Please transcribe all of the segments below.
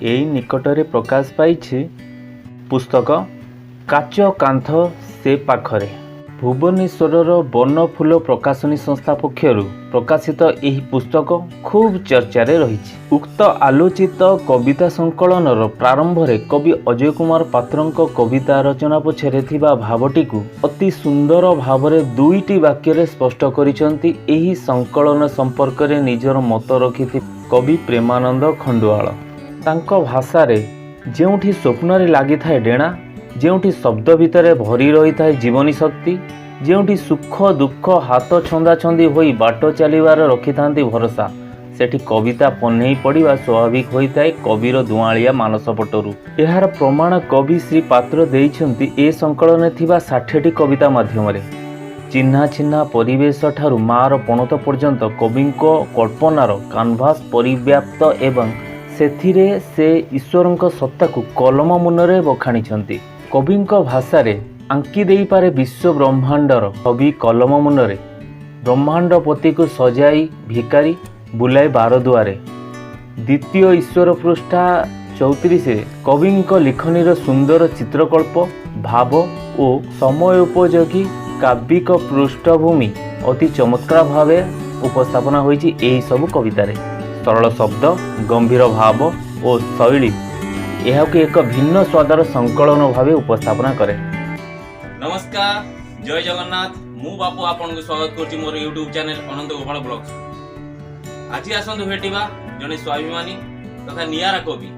एई निकटरे प्रकाश पाइछि पुस्तक काच कांथ से पाखरे। भुवनेश्वर वन फूल प्रकाशनी संस्था पक्षरु प्रकाशित एही पुस्तक खूब चर्चा रे रहिछि। उक्त आलोचित कविता संकलनर प्रारंभ रे कवि अजय कुमार पात्रଙ୍କ कविता रचना पछरे थिबा भावटीकु अति सुंदर भावरे दुईटी वाक्य रे स्पष्ट करिसंती। एही संकलन संपर्क रे निजर मत रखिथि कवि प्रेमानंद खंडुआल। तांको भाषा रे जेउठी स्वप्न रे लागि थाए डेणा, जेउठी शब्द भितरे भरी रही थाए जीवनी शक्ति, जेउठी सुख दुख हाथ छंदा छंदी होई बाट चलिबार रखि थांती भरोसा, सेठी कविता पन्नेई पड़िबा स्वाभाविक होइताए कविर दुआलिया मानस पटरु। एहार प्रमाण कवि श्री पात्र देइछंती ए संकलन थिबा 60टी कविता माध्यमरे। चिन्हा चिन्हा परिवेश ठारू मार पणत पर्यंत कविंको कल्पनार कानभास परिव्याप्त एवं सेथिरे से ईश्वरंक सत्ताकू कलम मुनरे बखाणिछंती। कविंको भाषा रे आंकी देई पारे विश्व ब्रह्मांडर कवि कलम मुनरे ब्रह्मांडपति को सजाई भिकारी बुलाए बार दुआरे। द्वितीय ईश्वर पृष्ठा 34 कविंक लिखनीर सुंदर चित्रकल्प भाव और समयोपयोगी काव्यिक पृष्ठभूमि अति चमत्कार भाव उपस्थापना होइछि। एही सब कवितारे सरल शब्द गंभीर भाव और शैली यह एक भिन्न स्वादर संकलन भाव उपस्थापना करे। नमस्कार, जय जगन्नाथ। मु बापू आपन को स्वागत करछि मोर यूट्यूब चैनल अनंत गोपाल ब्लॉग्स। आज आसंतु भेटिबा जने स्वाभिमानी तथा नियारा कवि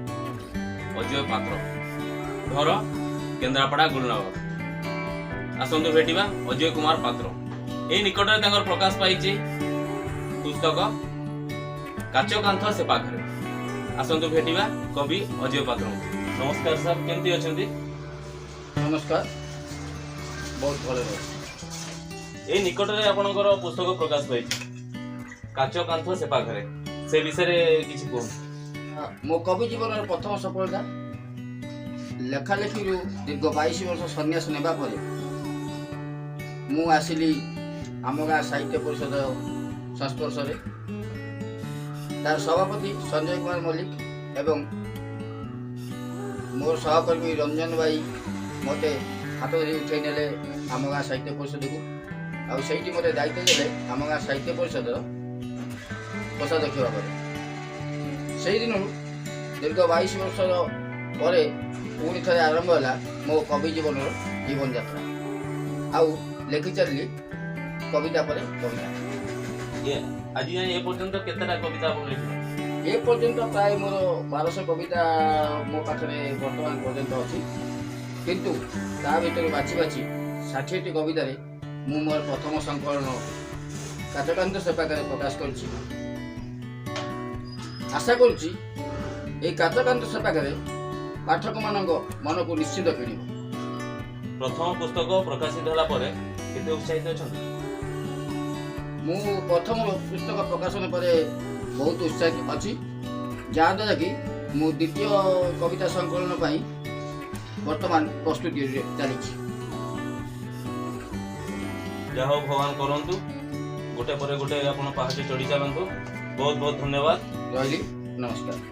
अजय पात्र, घर केन्द्रापड़ा गुलनगर। आसंतु भेटिबा अजय कुमार पात्र। एई निकटरे तांकर प्रकाश पाइछि पुस्तक काच कांथ से पाखरे। आसंतु भेटिबा कवि अजय पात्र। नमस्कार सर, केमती अछंती? नमस्कार, बहुत भले रहे। ए निकटरे आपनकर पुस्तक प्रकाश पाइछि काच कांथ से पाखरे। से विषय रे किछि कोन? मो कवि जीवन प्रथम सफलता लेखालेखी दीर्घ 22 वर्ष सन्यास नेबा परे मु आसिली आम गाँ साहित्य परिषद संस्पर्श रे। तार सभापति संजय कुमार मल्लिक एवं मोर सहकर्मी रंजन भाई मते हाथ धरी उठे नेले आम गाँ साहित्य परिषद को। आईटी मते दायित्व देले आम गाँ साहित्य परिषद कोषाध्यक्ष भाव में। से दिन दीर्घ 22 वर्ष पर पुणी थे आरंभ है मो कवि जीवन जीवन यात्रा। आउ लेखि चलि कविता पर कविता। आज ए पर्यंत केतेटा कविता आपन लिखिले? ए पर्यंत प्राय मोर 1200 कविता मो पाखरे वर्तमान पर्यंत अछि, किंतु ता भितर बाछि बाछि 60टी कविता रे मु मोर प्रथम संकलन काचकांत से पाखरे प्रकाश करछि। आशा करछि ए काचकांत से पाखरे पाठक मानक मन को निश्चित किणिब। प्रथम पुस्तक प्रकाशित होला परे केते उत्साहित अछन? मु प्रथम पुस्तक प्रकाशन पर बहुत उत्साहित अच्छी, जहाँद्वारा कि मु द्वितीय कविता संकलन पर वर्तमान प्रस्तुति चली। जहाँ भगवान करंतु गोटे पर गोटे आपण पहाड़ी चढ़ी चलंतु। बहुत बहुत धन्यवाद। रही, नमस्कार।